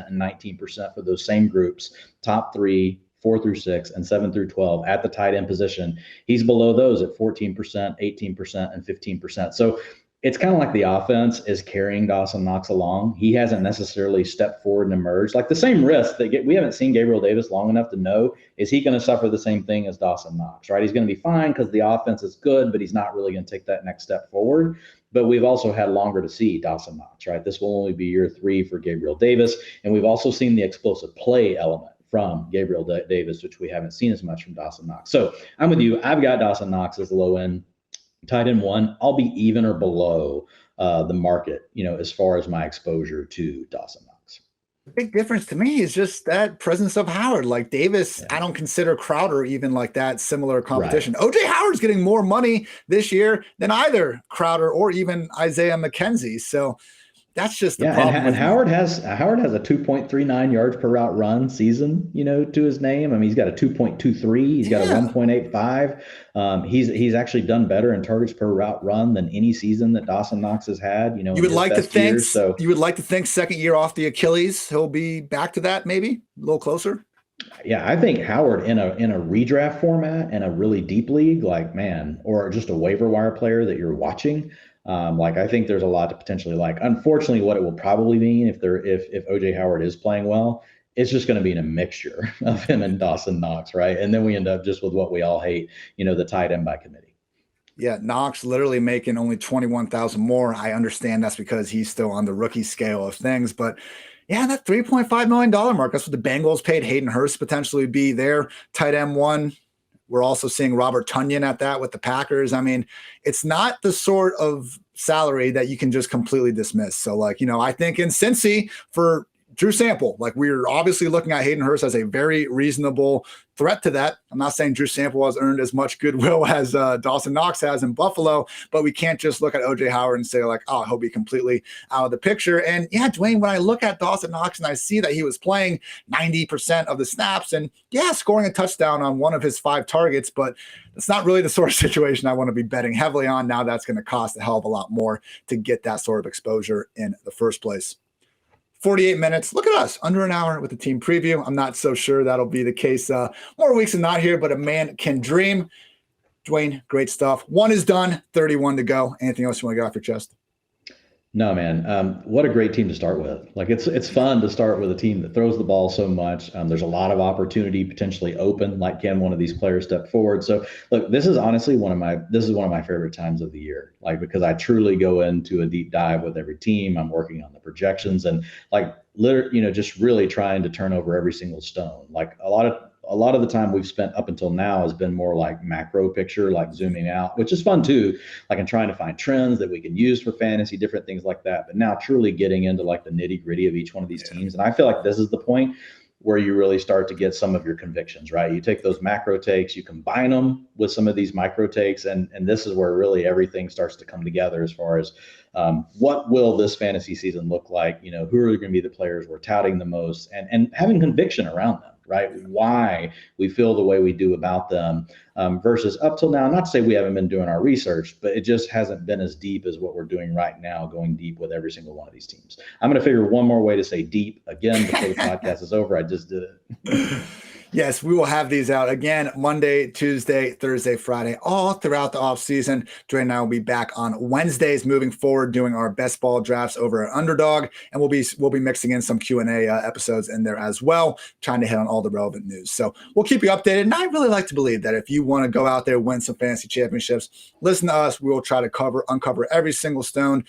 and 19% for those same groups, top 3, 4 through 6, and 7 through 12 at the tight end position. He's below those at 14%, 18%, and 15%. So it's kind of like the offense is carrying Dawson Knox along. He hasn't necessarily stepped forward and emerged. The same risk that we haven't seen Gabriel Davis long enough to know, is he going to suffer the same thing as Dawson Knox, right? He's going to be fine because the offense is good, but he's not really going to take that next step forward. But we've also had longer to see Dawson Knox, right? This will only be year 3 for Gabriel Davis. And we've also seen the explosive play element from Gabriel Davis, which we haven't seen as much from Dawson Knox. So I'm with you. I've got Dawson Knox as the low end tight end 1. I'll be even or below the market, as far as my exposure to Dawson Knox. The big difference to me is just that presence of Howard. Davis, yeah. I don't consider Crowder even that similar competition. Right. O.J. Howard's getting more money this year than either Crowder or even Isaiah McKenzie. So that's just the problem. And Howard has a 2.39 yards per route run season, to his name. I mean, he's got a 2.23. He's got a 1.85. He's actually done better in targets per route run than any season that Dawson Knox has had. You would like to think. You would like to think second year off the Achilles, he'll be back to that, maybe a little closer. Yeah, I think Howard in a redraft format and a really deep league, or just a waiver wire player that you're watching. I think there's a lot to potentially like. Unfortunately, what it will probably mean if O.J. Howard is playing well, it's just going to be in a mixture of him and Dawson Knox, right? And then we end up just with what we all hate, the tight end by committee. Yeah, Knox literally making only $21,000 more. I understand that's because he's still on the rookie scale of things, but yeah, that $3.5 million mark, that's what the Bengals paid Hayden Hurst potentially be their tight end 1. We're also seeing Robert Tonyan at that with the Packers. I mean, it's not the sort of salary that you can just completely dismiss. So I think in Cincy for Drew Sample, we're obviously looking at Hayden Hurst as a very reasonable threat to that. I'm not saying Drew Sample has earned as much goodwill as Dawson Knox has in Buffalo, but we can't just look at O.J. Howard and say he'll be completely out of the picture. And yeah, Dwayne, when I look at Dawson Knox and I see that he was playing 90% of the snaps and scoring a touchdown on one of his 5 targets, but it's not really the sort of situation I want to be betting heavily on. Now that's going to cost a hell of a lot more to get that sort of exposure in the first place. 48 minutes. Look at us, under an hour with the team preview. I'm not so sure that'll be the case more weeks than not here, but a man can dream. Dwayne, great stuff. 1 is done, 31 to go. Anything else you want to get off your chest? No, man. What a great team to start with. It's fun to start with a team that throws the ball so much. There's a lot of opportunity potentially open. Can one of these players step forward? So look, this is honestly one of my favorite times of the year. Because I truly go into a deep dive with every team. I'm working on the projections and just really trying to turn over every single stone. A a lot of the time we've spent up until now has been more like macro picture, like zooming out, which is fun too, like in trying to find trends that we can use for fantasy, different things like that. But now truly getting into like the nitty gritty of each one of these teams. And I feel like this is the point where you really start to get some of your convictions, right? You take those macro takes, you combine them with some of these micro takes, and this is where really everything starts to come together as far as what will this fantasy season look like? You know, who are going to be the players we're touting the most, and having conviction around them, right? Why we feel the way we do about them versus up till now, not to say we haven't been doing our research, but it just hasn't been as deep as what we're doing right now, going deep with every single one of these teams. I'm going to figure one more way to say deep again before the podcast is over. I just did it. Yes, we will have these out again Monday, Tuesday, Thursday, Friday, all throughout the offseason. Dwayne and I will be back on Wednesdays moving forward, doing our best ball drafts over at Underdog, and we'll be mixing in some Q&A episodes in there as well, trying to hit on all the relevant news. So we'll keep you updated. And I really like to believe that if you want to go out there, win some fantasy championships, listen to us. We will try to uncover every single stone,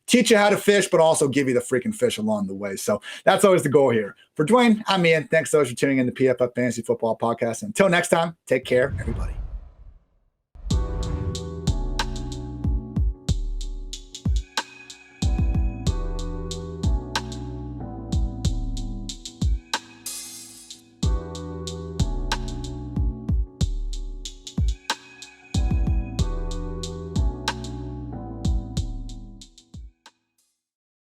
teach you how to fish, but also give you the freaking fish along the way. So that's always the goal here. For Dwayne, I'm Ian. Thanks so much for tuning in to PFF Fantasy Football Podcast. Until next time, take care, everybody.